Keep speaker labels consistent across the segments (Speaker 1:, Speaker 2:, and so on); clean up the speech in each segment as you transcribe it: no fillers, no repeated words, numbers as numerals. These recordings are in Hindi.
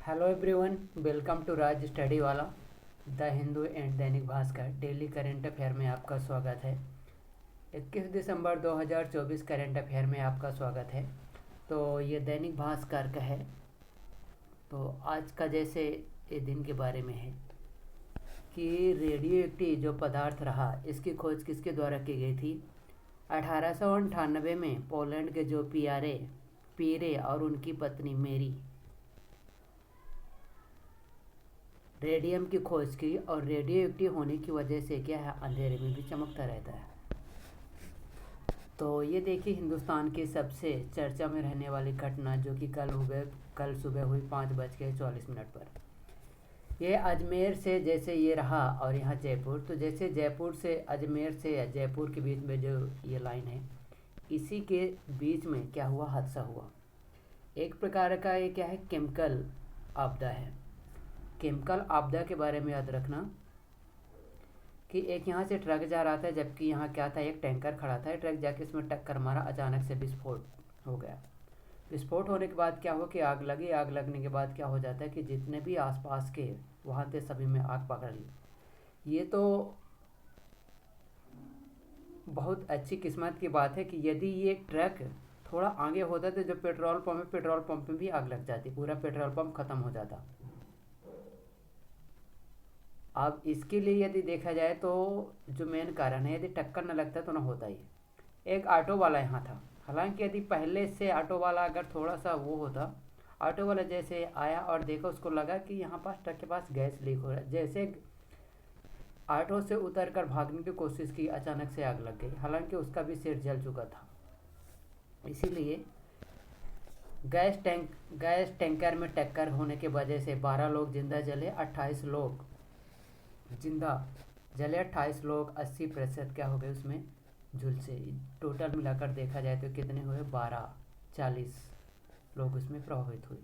Speaker 1: Hello everyone, welcome to Raj study वाला the Hindu and Dainik Bhaskar daily current affair में आपका स्वागत है। 21 दिसंबर 2024 करंट अफेयर में आपका स्वागत है। तो ये दैनिक भास्कर का है। तो आज का जैसे ये दिन के बारे में है कि रेडियो एक्टिव जो पदार्थ रहा इसकी खोज किसके द्वारा की गई थी। 1898 में पोलैंड के जो पीरे और उनकी पत्नी मेरी रेडियम की खोज की, और रेडियो एक्टिव होने की वजह से क्या है, अंधेरे में भी चमकता रहता है। तो ये देखिए हिंदुस्तान की सबसे चर्चा में रहने वाली घटना जो कि कल सुबह हुई 5:44 पर। ये अजमेर से जैसे ये रहा और यहाँ जयपुर, तो जैसे जयपुर से अजमेर से या जयपुर के बीच में जो ये लाइन है, इसी के बीच में क्या हुआ, हादसा हुआ। एक प्रकार का ये क्या है, केमिकल आपदा है। केमिकल आपदा के बारे में याद रखना कि एक यहाँ से ट्रक जा रहा था, जबकि यहाँ क्या था, एक टैंकर खड़ा था। ट्रक जाके इसमें टक्कर मारा, अचानक से विस्फोट हो गया। विस्फोट होने के बाद क्या हुआ कि आग लगी। आग लगने के बाद क्या हो जाता है कि जितने भी आसपास के वहाँ थे सभी में आग पकड़ ली। ये तो बहुत अच्छी किस्मत की बात है कि यदि ये ट्रक थोड़ा आगे होता तो जो पेट्रोल पंप है, पेट्रोल पंप में भी आग लग जाती, पूरा पेट्रोल पंप खत्म हो जाता। अब इसके लिए यदि देखा जाए तो जो मेन कारण है, यदि टक्कर न लगता तो ना होता ही। एक ऑटो वाला यहाँ था, हालांकि यदि पहले से ऑटो वाला अगर थोड़ा सा वो होता, ऑटो वाला जैसे आया और देखा, उसको लगा कि यहाँ पास ट्रक के पास गैस लीक हो रहा है। जैसे ऑटो से उतर कर भागने की कोशिश की, अचानक से आग लग गई। हालांकि उसका भी सिर जल चुका था। इसीलिए गैस टैंकर में टक्कर होने की वजह से 12 लोग जिंदा जले, 28 लोग जिंदा जले, 28 लोग 80% क्या हो गए उसमें झुलसे। टोटल मिलाकर देखा जाए तो कितने हुए, 40 लोग उसमें प्रभावित हुए।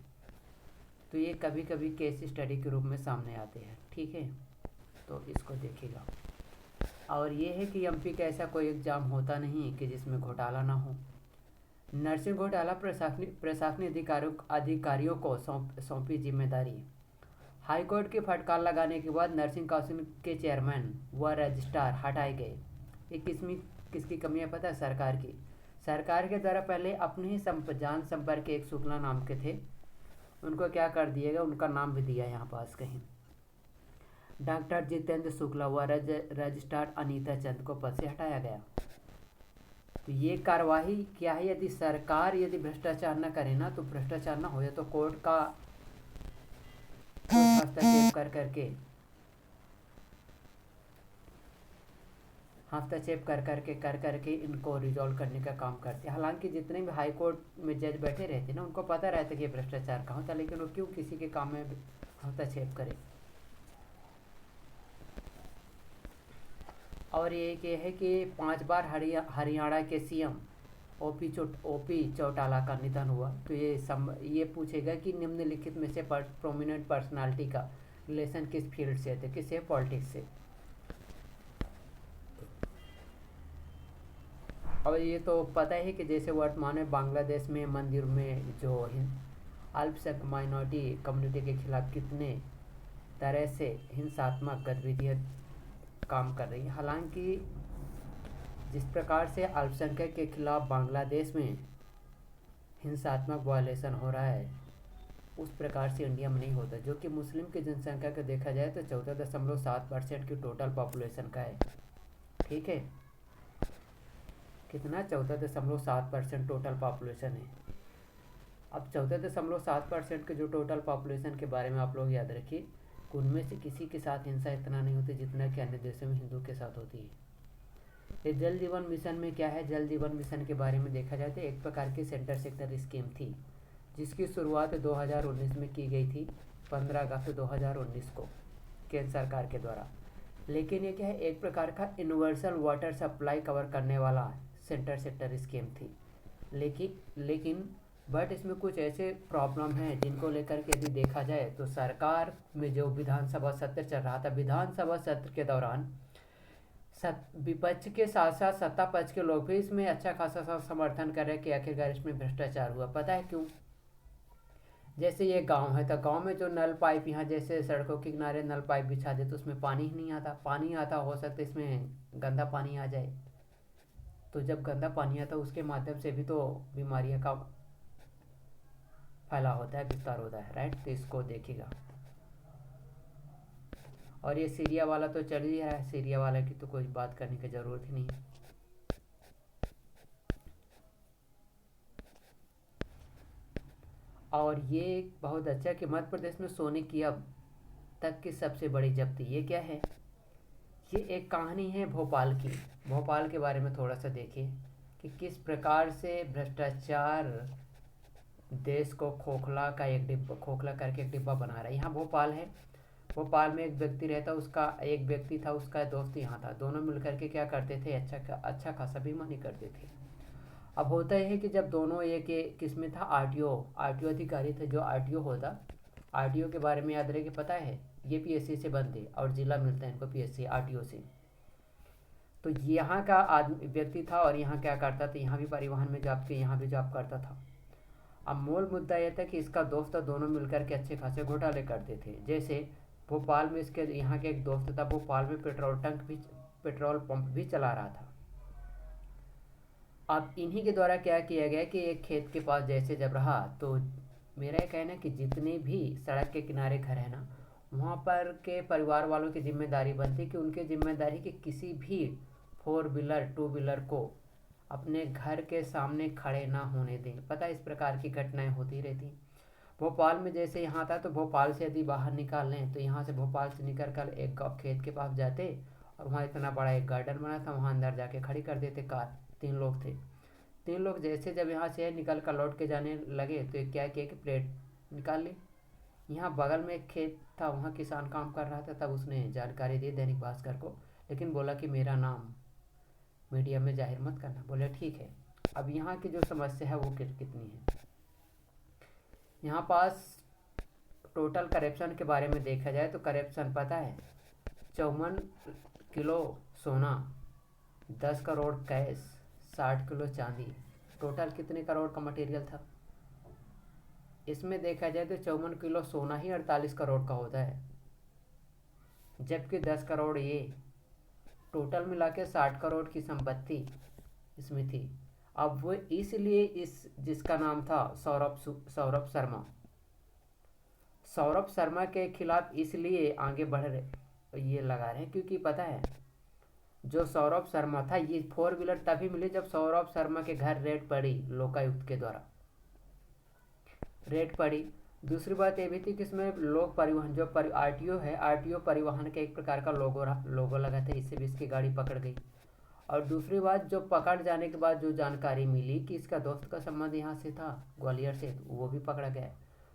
Speaker 1: तो ये कभी कभी केस स्टडी के रूप में सामने आते हैं, ठीक है, तो इसको देखिएगा। और ये है कि एमपी का ऐसा कोई एग्जाम होता नहीं कि जिसमें घोटाला ना हो। नर्सिंग घोटाला, प्रशासनिक अधिकारियों को सौंपी जिम्मेदारी। हाईकोर्ट की फटकार लगाने के बाद नर्सिंग काउंसिल के चेयरमैन व रजिस्ट्रार हटाए गए। ये किसकी कमी है पता है, सरकार की। सरकार के द्वारा पहले अपने ही जान संपर्क के एक शुक्ला नाम के थे, उनको क्या कर दिया गया, उनका नाम भी दिया यहाँ पास कहीं। डॉक्टर जितेंद्र शुक्ला व रजिस्ट्रार अनीता चंद को पद से हटाया गया। तो ये कार्यवाही क्या है, यदि सरकार यदि भ्रष्टाचार न करे ना, तो भ्रष्टाचार ना हो या तो कोर्ट का हस्तक्षेप कर करके इनको रिजॉल्व करने का काम करते हैं। हालांकि जितने भी हाई कोर्ट में जज बैठे रहते ना, उनको पता रहता है कि भ्रष्टाचार कहाँ होता, लेकिन वो क्यों किसी के काम में हस्तक्षेप करे। और ये है कि 5 बार हरियाणा के सीएम ओपी चौटाला का निधन हुआ। तो ये पूछेगा कि निम्नलिखित में से प्रोमिनेंट पर्सनालिटी का रिलेशन किस फील्ड से थे, किससे, पॉलिटिक्स से। और ये तो पता है कि जैसे वर्तमान में बांग्लादेश में मंदिर में जो अल्पसंख्यक माइनॉरिटी कम्युनिटी के खिलाफ कितने तरह से हिंसात्मक गतिविधियाँ काम कर रही है। हालांकि जिस प्रकार से अल्पसंख्यक के खिलाफ बांग्लादेश में हिंसात्मक वायलेशन हो रहा है, उस प्रकार से इंडिया में नहीं होता, जो कि मुस्लिम की जनसंख्या को देखा जाए तो 14.7% की टोटल पॉपुलेशन का है, ठीक है। कितना, 14.7% टोटल पॉपुलेशन है। अब 14.7% के जो टोटल पॉपुलेशन के बारे में आप लोग याद रखिए, उनमें से किसी के साथ हिंसा इतना नहीं होती जितना कि अन्य देशों में हिंदू के साथ होती है। ये जल जीवन मिशन में क्या है, जल जीवन मिशन के बारे में देखा जाए तो एक प्रकार की सेक्टर स्कीम थी, जिसकी शुरुआत 2019 में की गई थी, 15 अगस्त 2019 को केंद्र सरकार के द्वारा। लेकिन ये क्या है, एक प्रकार का यूनिवर्सल वाटर सप्लाई कवर करने वाला सेक्टर स्कीम थी। लेकिन बट इसमें कुछ ऐसे प्रॉब्लम हैं जिनको लेकर के यदि देखा जाए तो सरकार में जो विधानसभा सत्र चल रहा था, विधानसभा सत्र के दौरान विपक्ष के साथ साथ सत्ता पक्ष के लोग भी इसमें अच्छा खासा समर्थन कर रहे हैं कि आखिरकार इसमें भ्रष्टाचार हुआ। पता है क्यों? जैसे ये गांव है तो गांव में जो नल पाइप यहाँ जैसे सड़कों के किनारे नल पाइप बिछा दे तो उसमें पानी ही नहीं आता, पानी आता हो सकता है इसमें गंदा पानी आ जाए। तो जब गंदा पानी आता है उसके माध्यम से भी तो बीमारियों का फैलाव होता है, विस्तार होता है, राइट। तो इसको देखिएगा। और ये सीरिया वाला तो चल ही रहा है, सीरिया वाला की तो कोई बात करने की ज़रूरत ही नहीं है। और ये एक बहुत अच्छा कि मध्य प्रदेश में सोने की अब तक की सबसे बड़ी जब्ती, ये क्या है? ये एक कहानी है भोपाल की। भोपाल के बारे में थोड़ा सा देखिए कि किस प्रकार से भ्रष्टाचार देश को खोखला का एक डिब्बा, खोखला करके एक डिब्बा बना रहा है। यहाँ भोपाल है, भोपाल में एक व्यक्ति रहता, उसका एक व्यक्ति था, उसका दोस्त यहाँ था, दोनों मिलकर के क्या करते थे, अच्छा खासा बीमा नहीं करते थे। अब होता यह है कि जब दोनों एक किस्म था, आरटीओ आरटीओ अधिकारी थे। जो आरटीओ होता, आरटीओ के बारे में याद रहे कि पता है ये पीएससी से बनते और जिला मिलता है इनको पीएससी आरटीओ से। तो यहाँ का आदमी व्यक्ति था और यहाँ क्या करता था, यहाँ भी परिवहन में जॉब के, यहाँ भी जॉब करता था। अब मूल मुद्दा यह था कि इसका दोस्त दोनों मिलकर के अच्छे खासे घोटाले करते थे। जैसे भोपाल में इसके यहाँ के एक दोस्त था, भोपाल में पेट्रोल पंप भी चला रहा था। अब इन्हीं के द्वारा क्या किया गया कि एक खेत के पास जैसे जब रहा तो मेरा ये कहना है कि जितने भी सड़क के किनारे घर है ना, वहाँ पर के परिवार वालों की जिम्मेदारी बनती कि उनकी जिम्मेदारी कि किसी भी 4 व्हीलर 2 व्हीलर को अपने घर के सामने खड़े ना होने दें। पता है इस प्रकार की घटनाएं होती रहती। भोपाल में जैसे यहाँ था तो भोपाल से यदि बाहर निकाल लें तो यहाँ से भोपाल से निकल कर एक खेत के पास जाते और वहाँ इतना बड़ा एक गार्डन बना था, वहाँ अंदर जाके खड़ी कर देते कार। 3 लोग थे, 3 लोग जैसे जब यहाँ से निकल कर लौट के जाने लगे तो क्या किया कि प्लेट निकाल ली। यहाँ बगल में एक खेत था, वहाँ किसान काम कर रहा था, तब उसने जानकारी दी दैनिक भास्कर को, लेकिन बोला कि मेरा नाम मीडिया में जाहिर मत करना। बोले ठीक है। अब यहाँ की जो समस्या है वो कितनी है, यहाँ पास टोटल करप्शन के बारे में देखा जाए तो करप्शन पता है 54 किलो सोना, 10 करोड़ कैश, 60 किलो चांदी, टोटल कितने करोड़ का मटेरियल था। इसमें देखा जाए तो 54 किलो सोना ही 48 करोड़ का होता है, जबकि 10 करोड़ ये, टोटल मिला के 60 करोड़ की संपत्ति इसमें थी। अब वो इसलिए इस जिसका नाम था सौरभ शर्मा, सौरभ शर्मा के खिलाफ इसलिए आगे बढ़ रहे ये लगा रहे हैं क्योंकि पता है जो सौरभ शर्मा था, ये 4 व्हीलर तभी मिली जब सौरभ शर्मा के घर रेड पड़ी, लोकायुक्त के द्वारा रेड पड़ी। दूसरी बात ये भी थी कि इसमें लोक परिवहन जो आरटीओ है, आरटीओ परिवहन के एक प्रकार का लोगो लगा था, इससे भी इसकी गाड़ी पकड़ गई। और दूसरी बात जो पकड़ जाने के बाद जो जानकारी मिली कि इसका दोस्त का संबंध यहाँ से था, ग्वालियर से, वो भी पकड़ा गया।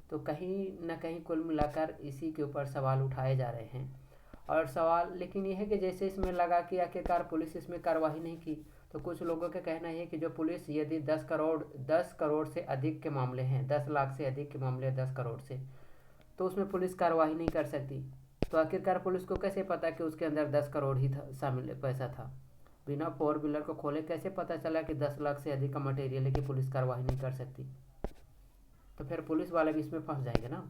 Speaker 1: तो कहीं ना कहीं कुल मिलाकर इसी के ऊपर सवाल उठाए जा रहे हैं। और सवाल लेकिन ये है कि जैसे इसमें लगा कि आखिरकार पुलिस इसमें कार्रवाई नहीं की, तो कुछ लोगों का कहना है कि जो पुलिस यदि 10 करोड़ से अधिक के मामले हैं, 10 लाख से अधिक के मामले 10 करोड़ से, तो उसमें पुलिस कार्रवाई नहीं कर सकती। तो आखिरकार पुलिस को कैसे पता कि उसके अंदर 10 करोड़ ही था, शामिल पैसा था। बिना 4 व्हीलर को खोले कैसे पता चला कि 10 लाख से अधिक का मटेरियल है कि पुलिस कार्रवाई नहीं कर सकती। तो फिर पुलिस वाले भी इसमें फंस जाएंगे ना।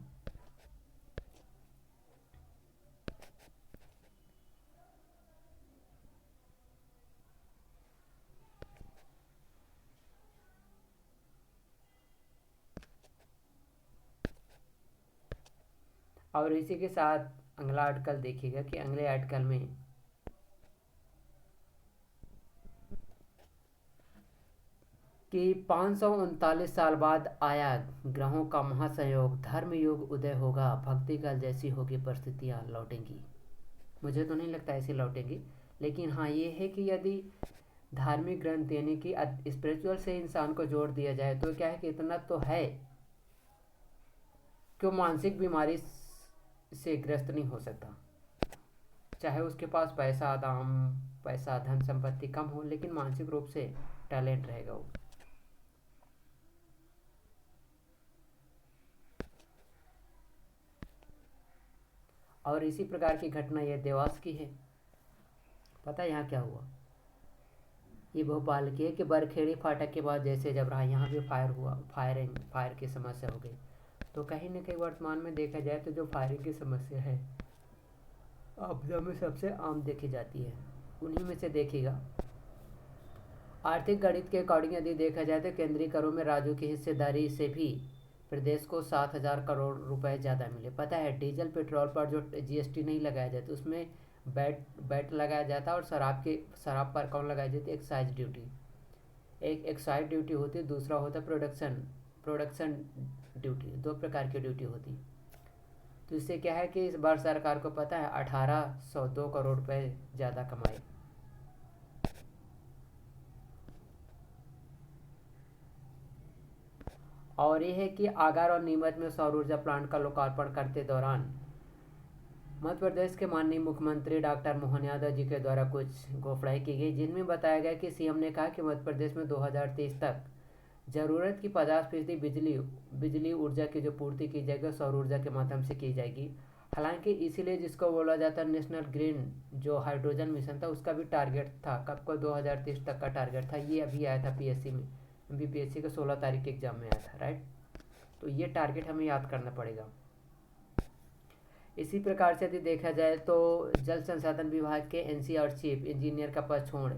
Speaker 1: और इसी के साथ अगला आर्टिकल देखिएगा कि अगले आर्टिकल में कि 539 साल बाद आया ग्रहों का महासंयोग, धर्म युग उदय होगा, भक्ति काल जैसी होगी परिस्थितियाँ लौटेंगी। मुझे तो नहीं लगता ऐसी लौटेंगी, लेकिन हाँ ये है कि यदि धार्मिक ग्रंथ यानी कि स्पिरिचुअल से इंसान को जोड़ दिया जाए तो क्या है कि इतना तो है कि वो मानसिक बीमारी से ग्रस्त नहीं हो सकता, चाहे उसके पास पैसा धन संपत्ति कम हो, लेकिन मानसिक रूप से टैलेंट रहेगा वो। और इसी प्रकार की घटना ये देवास की है। पता है यहाँ क्या हुआ, ये भोपाल की है कि बरखेड़ी फाटक के बाद जैसे जब रहा यहाँ भी फायर हुआ, फायर की समस्या हो गई। तो कहीं ना कहीं वर्तमान में देखा जाए तो जो फायरिंग की समस्या है आपदा में सबसे आम देखी जाती है। उन्हीं में से देखिएगा, आर्थिक गणित के अकॉर्डिंग यदि देखा जाए तो केंद्रीय करों में राज्यों की हिस्सेदारी से भी प्रदेश को 7,000 करोड़ रुपए ज़्यादा मिले। पता है डीजल पेट्रोल पर जो जीएसटी नहीं लगाया जाता उसमें बैट बैट लगाया जाता है, और शराब पर कौन लगाई जाती है? Excise duty. एक एक्साइज ड्यूटी होती है, दूसरा होता है प्रोडक्शन ड्यूटी। दो प्रकार की ड्यूटी होती। तो इससे क्या है कि इस बार सरकार को पता है 1802 करोड़ रुपए ज़्यादा कमाए। और ये है कि आगर और नीमच में सौर ऊर्जा प्लांट का लोकार्पण करते दौरान मध्य प्रदेश के माननीय मुख्यमंत्री डॉक्टर मोहन यादव जी के द्वारा कुछ घोषणाएं की गई, जिनमें बताया गया कि सीएम ने कहा कि मध्य प्रदेश में 2023 तक ज़रूरत की 50% बिजली ऊर्जा की जो पूर्ति की जाएगी सौर ऊर्जा के माध्यम से की जाएगी। हालांकि इसीलिए जिसको बोला जाता है नेशनल ग्रीन जो हाइड्रोजन मिशन था उसका भी टारगेट था, कब को 2030 तक का टारगेट था। ये अभी आया था पीएससी में, बीपीएससी के 16 तारीख के एग्जाम में आया था, राइट। तो ये टारगेट हमें याद करना पड़ेगा। इसी प्रकार से यदि देखा जाए तो जल संसाधन विभाग के एनसीआर चीफ इंजीनियर का पद छोड़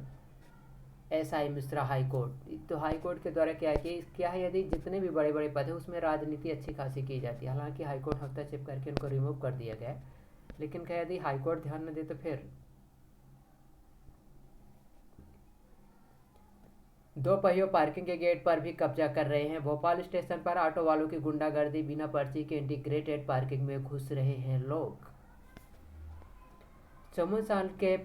Speaker 1: एसआई मिश्रा हाईकोर्ट। तो हाईकोर्ट के द्वारा क्या है यदि जितने भी बड़े बड़े पद हैं उसमें राजनीति अच्छी खासी की जाती है। हालांकि हाईकोर्ट हस्तक्षेप करके उनको रिमूव कर दिया गया है, लेकिन क्या यदि हाईकोर्ट ध्यान न दे तो फिर दो पहियों पार्किंग के गेट पर भी कब्जा कर रहे हैं। भोपाल स्टेशन पर ऑटो वालों की गुंडागर्दी, बिना पर्ची के इंटीग्रेटेड पार्किंग में घुस रहे हैं लोग। 54 साल के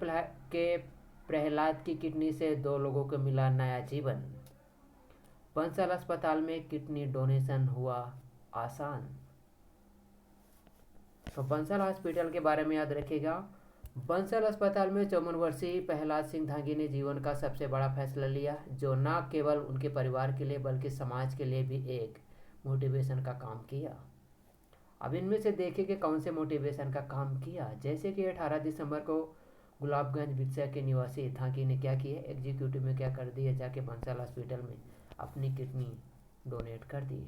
Speaker 1: प्रहलाद की किडनी से 2 लोगों को मिला नया जीवन। बंसल अस्पताल में किडनी डोनेशन हुआ आसान। तो बंसल हॉस्पिटल के बारे में याद रखिएगा। बंसल अस्पताल में 54 वर्षीय प्रहलाद सिंह धागी ने जीवन का सबसे बड़ा फैसला लिया, जो न केवल उनके परिवार के लिए बल्कि समाज के लिए भी एक मोटिवेशन का काम किया। अब इनमें से देखिए कि कौन से मोटिवेशन का काम किया। जैसे कि 18 दिसंबर को गुलाबगंज बिरसा के निवासी धागी ने क्या किया, एग्जीक्यूटिव में क्या कर दिया, जाके बंसल हॉस्पिटल में अपनी किडनी डोनेट कर दी।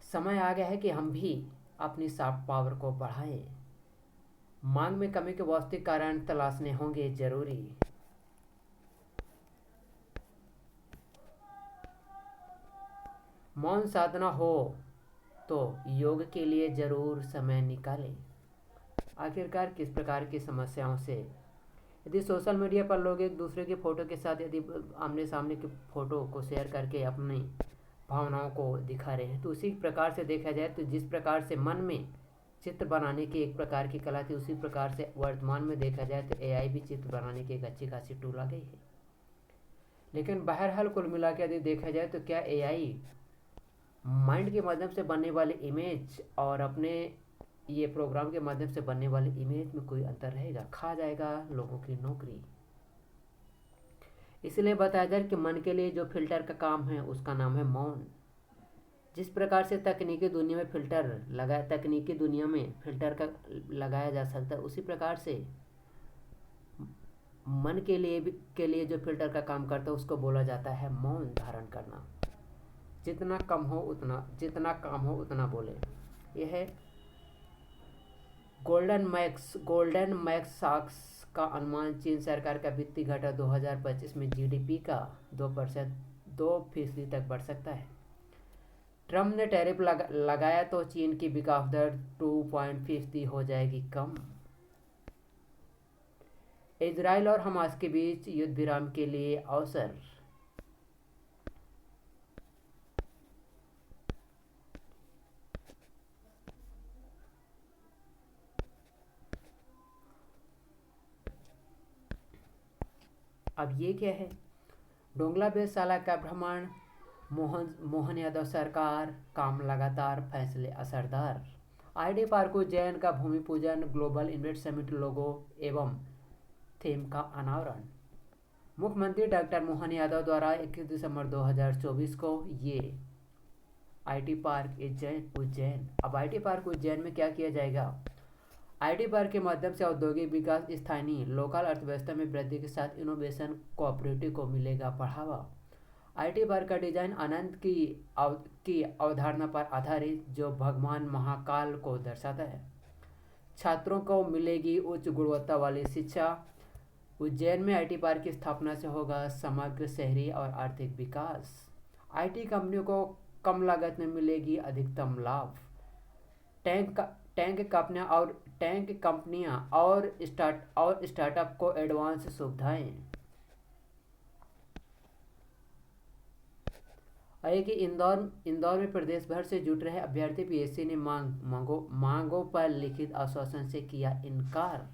Speaker 1: समय आ गया है कि हम भी अपनी सॉफ्ट पावर को बढ़ाएं। मांग में कमी के वास्तविक कारण तलाशने होंगे जरूरी। मौन साधना हो तो योग के लिए जरूर समय निकालें। आखिरकार किस प्रकार की समस्याओं से यदि सोशल मीडिया पर लोग एक दूसरे की फ़ोटो के साथ यदि आमने सामने की फ़ोटो को शेयर करके अपनी भावनाओं को दिखा रहे हैं, तो उसी प्रकार से देखा जाए तो जिस प्रकार से मन में चित्र बनाने की एक प्रकार की कला थी, उसी प्रकार से वर्तमान में देखा जाए तो एआई भी चित्र बनाने की एक अच्छी खासी टूल आ गई है। लेकिन बहरहाल कुल मिला के यदि देखा जाए तो क्या एआई माइंड के माध्यम से बनने वाले इमेज और अपने ये प्रोग्राम के माध्यम से बनने वाले इमेज में कोई अंतर रहेगा? खा जाएगा लोगों की नौकरी। इसलिए बताया जाए कि मन के लिए जो फिल्टर का काम है उसका नाम है मौन। जिस प्रकार से तकनीकी दुनिया में फिल्टर का लगाया जा सकता है, उसी प्रकार से मन के लिए जो फिल्टर का काम करता है उसको बोला जाता है मौन धारण करना। जितना काम हो उतना बोले। यह है गोल्डन मैक्स सॉक्स का अनुमान। चीन सरकार का वित्तीय घाटा 2025 में जीडीपी का 2% तक बढ़ सकता है। ट्रम्प ने टैरिफ लगाया तो चीन की विकास दर 2.5% हो जाएगी कम। इजराइल और हमास के बीच युद्ध विराम के लिए अवसर। अब ये क्या है? डोंगला बेसाला का भ्रमण, मोहन यादव सरकार, काम लगातार, फैसले असरदार। आईडी पार्क उज्जैन का भूमि पूजन, ग्लोबल इन्वेस्ट समिट लोगो एवं थीम का अनावरण। मुख्यमंत्री डॉक्टर मोहन यादव द्वारा 21 दिसंबर 2024 को ये आईटी पार्क उज्जैन। अब आईटी पार्क उज्जैन में क्या किया जाएगा? आईटी पार्क के माध्यम से औद्योगिक विकास, स्थानीय लोकल अर्थव्यवस्था में वृद्धि के साथ इनोवेशन कोऑपरेटिव को मिलेगा बढ़ावा। आईटी पार्क का डिजाइन अनंत की अवधारणा पर आधारित, जो भगवान महाकाल को दर्शाता है। छात्रों को मिलेगी उच्च गुणवत्ता वाली शिक्षा। उज्जैन में आईटी पार्क की स्थापना से होगा समग्र शहरी और आर्थिक विकास। आईटी कंपनियों को कम लागत में मिलेगी अधिकतम लाभ। टैंक टैंक कंपनियां और टैंक कंपनियां और स्टार्टअप को एडवांस सुविधाएं। और ये कि इंदौर में प्रदेश भर से जुट रहे अभ्यर्थी, पीएससी ने मांगों पर लिखित आश्वासन से किया इनकार।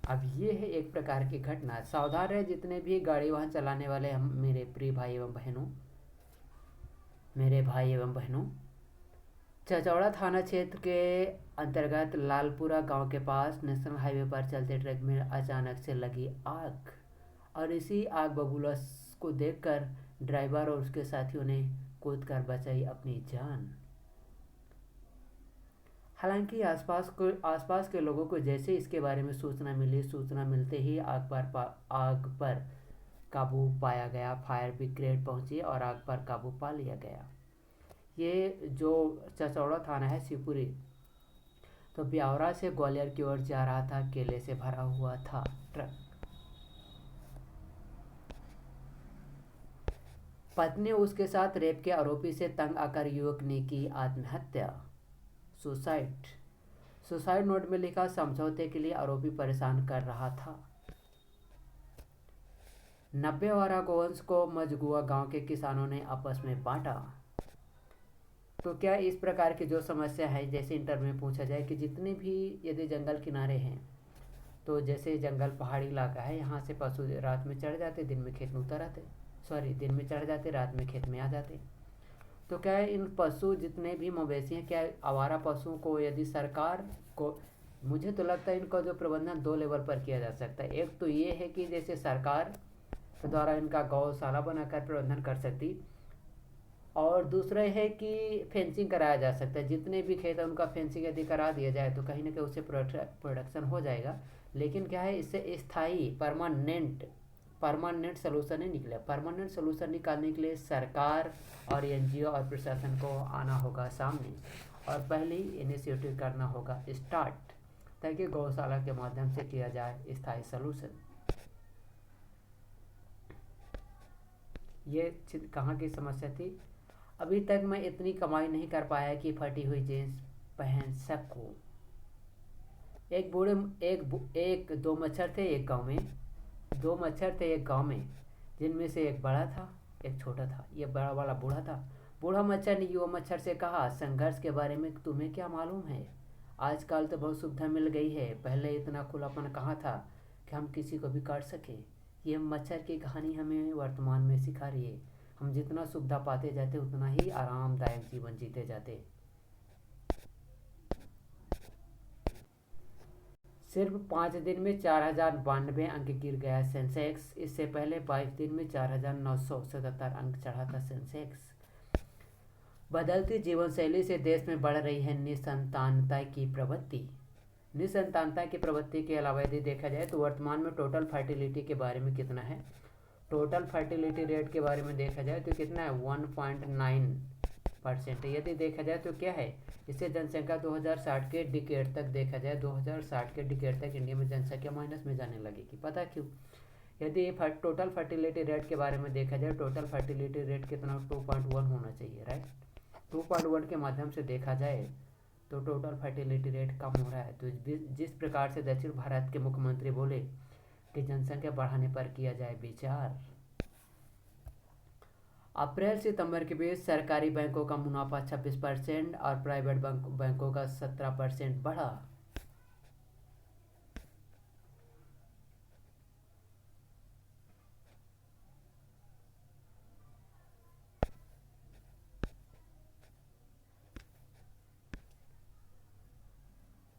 Speaker 1: अब ये है एक प्रकार की घटना। सावधान रहे जितने भी गाड़ी वाहन चलाने वाले हम मेरे प्रिय भाई एवं बहनों। चचौड़ा थाना क्षेत्र के अंतर्गत लालपुरा गांव के पास नेशनल हाईवे पर चलते ट्रक में अचानक से लगी आग, और इसी आग बबूला को देखकर ड्राइवर और उसके साथियों ने कूदकर बचाई अपनी जान। हालांकि आसपास के लोगों को जैसे इसके बारे में सूचना मिलते ही आग पर काबू पाया गया। फायर ब्रिगेड पहुंची और आग पर काबू पा लिया गया। ये जो चचौड़ा थाना है शिवपुरी, तो ब्यावरा से ग्वालियर की ओर जा रहा था। केले से भरा हुआ था ट्रक। पत्नी उसके साथ रेप के आरोपी से तंग आकर युवक ने की आत्महत्या। सुसाइड नोट में लिखा, समझौते के लिए आरोपी परेशान कर रहा था। 90 वारा गोवंश को मजगुआ गांव के किसानों ने आपस में बांटा। तो क्या इस प्रकार की जो समस्या है, जैसे इंटरव्यू में पूछा जाए कि जितने भी यदि जंगल किनारे हैं, तो जैसे जंगल पहाड़ी इलाका है, यहाँ से पशु रात में चढ़ जाते, दिन में खेत में उतर आते, दिन में चढ़ जाते, रात में खेत में आ जाते। तो क्या इन पशु जितने भी मवेशी हैं, क्या आवारा पशुओं को यदि सरकार को, मुझे तो लगता है इनका जो प्रबंधन 2 लेवल पर किया जा सकता है। एक तो ये है कि जैसे सरकार के द्वारा इनका गौशाला बनाकर प्रबंधन कर सकती, और दूसरा है कि फेंसिंग कराया जा सकता है। जितने भी खेत है उनका फेंसिंग यदि करा दिया जाए तो कहीं ना कहीं उससे प्रोडक्शन हो जाएगा। लेकिन क्या है, इससे स्थायी परमानेंट सोल्यूशन नहीं निकले। परमानेंट सोल्यूशन निकालने के लिए सरकार और एनजीओ और प्रशासन को आना होगा सामने, और पहले ही इनिशिएटिव करना होगा स्टार्ट, ताकि गौशाला के माध्यम से किया जाए स्थायी सोल्यूशन। ये कहाँ की समस्या थी? अभी तक मैं इतनी कमाई नहीं कर पाया कि फटी हुई जीन्स पहन सकूं। दो मच्छर थे एक गांव में, जिनमें से एक बड़ा था, एक छोटा था। ये बड़ा वाला बूढ़ा था। बूढ़ा मच्छर ने युवा मच्छर से कहा, संघर्ष के बारे में तुम्हें क्या मालूम है? आजकल तो बहुत सुविधा मिल गई है, पहले इतना खुलापन कहाँ था कि हम किसी को भी काट सके। ये मच्छर की कहानी हमें वर्तमान में सिखा रही है। हम जितना सुविधा पाते जाते उतना ही आरामदायक जीवन जीते जाते। सिर्फ 5 दिन में 4092 अंक गिर गया सेंसेक्स। इससे पहले 22 दिन में 4977 अंक चढ़ा था सेंसेक्स। बदलती जीवन शैली से देश में बढ़ रही है निसंतानता की प्रवृत्ति के अलावा यदि देखा जाए तो वर्तमान में टोटल फर्टिलिटी के बारे में कितना है? टोटल फर्टिलिटी रेट के बारे में देखा जाए तो कितना है? 1.9%। यदि देखा जाए तो क्या है, इससे जनसंख्या 2060 के डिकेड तक देखा जाए, 2060 के डिकेड तक इंडिया में जनसंख्या माइनस में जाने लगेगी। पता क्यों? यदि टोटल फर्टिलिटी रेट के बारे में देखा जाए, टोटल फर्टिलिटी रेट कितना? 2.1 होना चाहिए, राइट। 2.1 के माध्यम से देखा जाए तो टोटल फर्टिलिटी रेट कम हो रहा है। तो जिस प्रकार से दक्षिण भारत के मुख्यमंत्री बोले कि जनसंख्या बढ़ाने पर किया जाए विचार। अप्रैल सितंबर के बीच सरकारी बैंकों का मुनाफा 26% और प्राइवेट बैंकों का 17% बढ़ा।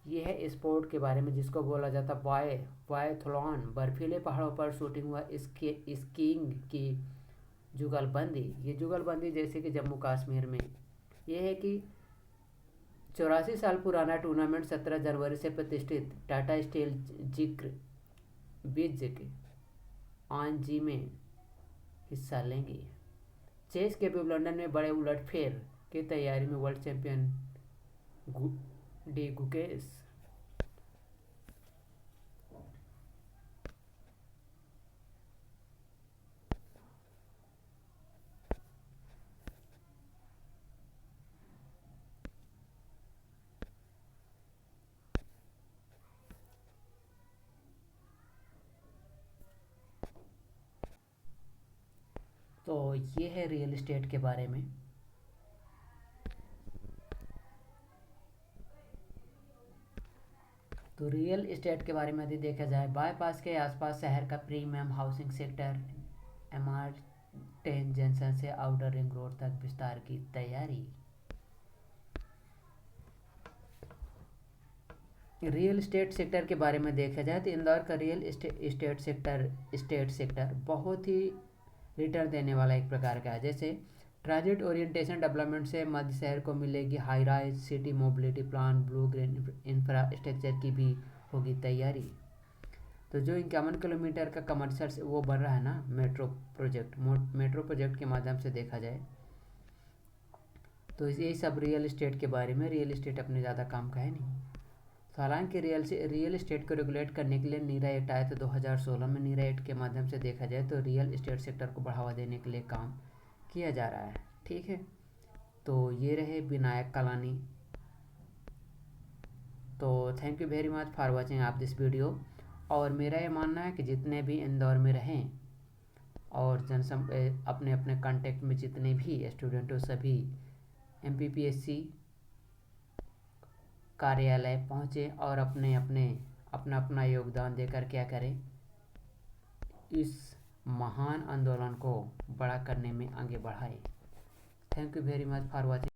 Speaker 1: यह है स्पोर्ट के बारे में, जिसको बोला जाता बायथलॉन। बर्फीले पहाड़ों पर शूटिंग हुआ स्कीइंग की जुगलबंदी। ये जुगलबंदी जैसे कि जम्मू कश्मीर में ये है कि 84 साल पुराना टूर्नामेंट 17 जनवरी से प्रतिष्ठित टाटा स्टील जिक्र विज्क आंजी में हिस्सा लेंगी। चेस के विंबलडन में बड़े उलटफेर की तैयारी में वर्ल्ड चैंपियन डी गुकेश। तो ये है रियल एस्टेट के बारे में। तो रियल एस्टेट के बारे में यदि देखा जाए, बाईपास के आसपास शहर का premium housing sector MR10 junction से आउटर रिंग रोड तक विस्तार की तैयारी। रियल एस्टेट सेक्टर के बारे में देखा जाए तो इंदौर का रियल एस्टेट सेक्टर बहुत ही रिटर्न देने वाला एक प्रकार का है। जैसे ट्रांजिट ओरिएंटेशन डेवलपमेंट से मध्य शहर को मिलेगी high rise city mobility plan, blue green infrastructure की भी होगी तैयारी। तो जो 51 किलोमीटर का कमर्शियल वो बन रहा है ना मेट्रो प्रोजेक्ट के माध्यम से देखा जाए तो ये सब रियल एस्टेट के बारे में। रियल एस्टेट अपने ज़्यादा काम का है नहीं। तो हालांकि रियल एस्टेट को रेगुलेट करने के लिए नीरा एक्ट आया था 2016 में। नीरा एक्ट के माध्यम से देखा जाए तो रियल एस्टेट सेक्टर को बढ़ावा देने के लिए काम किया जा रहा है। ठीक है, तो ये रहे विनायक कलानी। तो thank you very much for watching आप दिस वीडियो। और मेरा ये मानना है कि जितने भी इंदौर में रहें और अपने अपने कांटेक्ट में जितने भी स्टूडेंट हो सभी MPPSC कार्यालय पहुँचे और अपना योगदान देकर क्या करें, इस महान आंदोलन को बड़ा करने में आगे बढ़ाए। Thank you very much for watching.